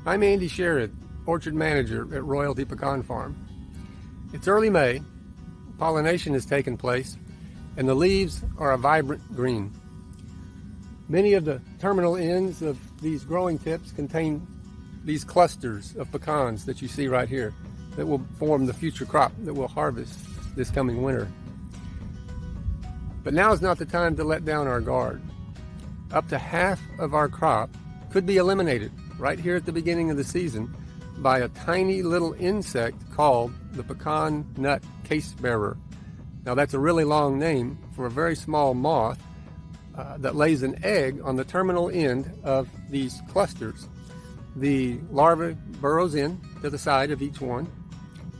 I'm Andy Sherrod, Orchard Manager at Royalty Pecan Farm. It's early May, pollination has taken place, and the leaves are a vibrant green. Many of the terminal ends of these growing tips contain these clusters of pecans that you see right here that will form the future crop that we'll harvest this coming winter. But now is not the time to let down our guard. Up to half of our crop could be eliminated right here at the beginning of the season by a tiny little insect called the Pecan Nut Casebearer. Now that's a really long name for a very small moth that lays an egg on the terminal end of these clusters. The larva burrows in to the side of each one,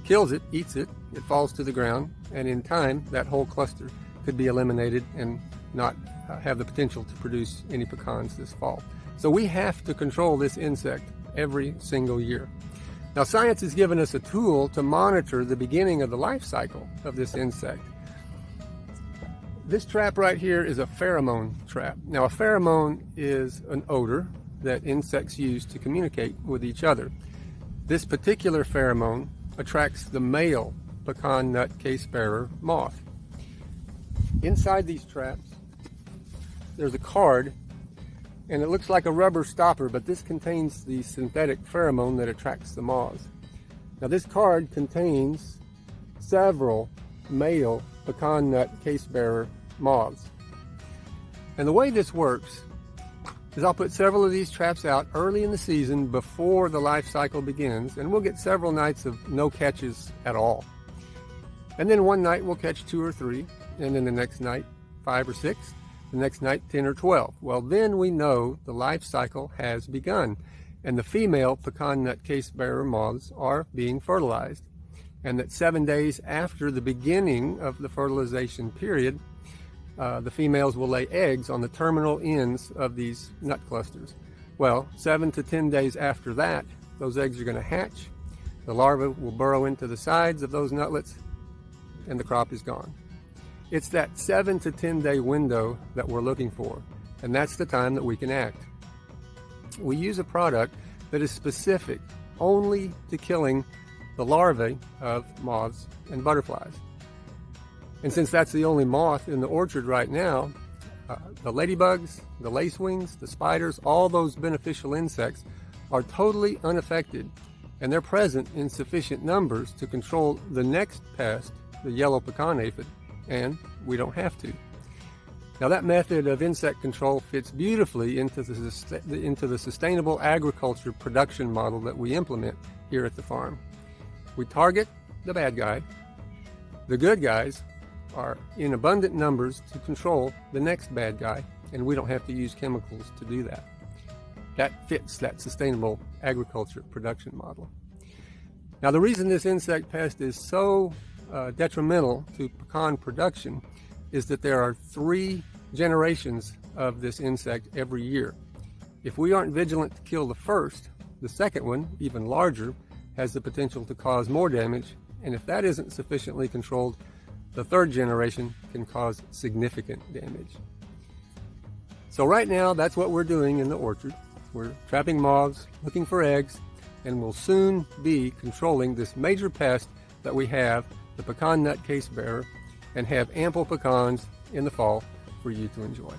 kills it, eats it, it falls to the ground, and in time that whole cluster could be eliminated and not have the potential to produce any pecans this fall. So we have to control this insect every single year. Now science has given us a tool to monitor the beginning of the life cycle of this insect. This trap right here is a pheromone trap. Now a pheromone is an odor that insects use to communicate with each other. This particular pheromone attracts the male Pecan Nut Casebearer moth. Inside these traps there's a card, and it looks like a rubber stopper, but this contains the synthetic pheromone that attracts the moths. Now this card contains several male Pecan Nut Casebearer moths. And the way this works is I'll put several of these traps out early in the season before the life cycle begins, and we'll get several nights of no catches at all. And then one night we'll catch 2 or 3, and then the next night 5 or 6, the next night 10 or 12. Well, then we know the life cycle has begun, and the female Pecan Nut Casebearer moths are being fertilized, and that 7 days after the beginning of the fertilization period, the females will lay eggs on the terminal ends of these nut clusters. Well, 7 to 10 days after that, those eggs are going to hatch, the larvae will burrow into the sides of those nutlets, and the crop is gone. It's that 7 to 10 day window that we're looking for, and that's the time that we can act. We use a product that is specific only to killing the larvae of moths and butterflies. And since that's the only moth in the orchard right now, the ladybugs, the lacewings, the spiders, all those beneficial insects are totally unaffected, and they're present in sufficient numbers to control the next pest, the yellow pecan aphid, and we don't have to. Now that method of insect control fits beautifully into the sustainable agriculture production model that we implement here at the farm. We target the bad guy. The good guys are in abundant numbers to control the next bad guy, and we don't have to use chemicals to do that. That fits that sustainable agriculture production model. Now the reason this insect pest is so detrimental to pecan production is that there are 3 generations of this insect every year. If we aren't vigilant to kill the first, the second one, even larger, has the potential to cause more damage, and if that isn't sufficiently controlled, the 3rd generation can cause significant damage. So right now, that's what we're doing in the orchard. We're trapping moths, looking for eggs, and we'll soon be controlling this major pest that we have, the Pecan Nut Casebearer, and have ample pecans in the fall for you to enjoy.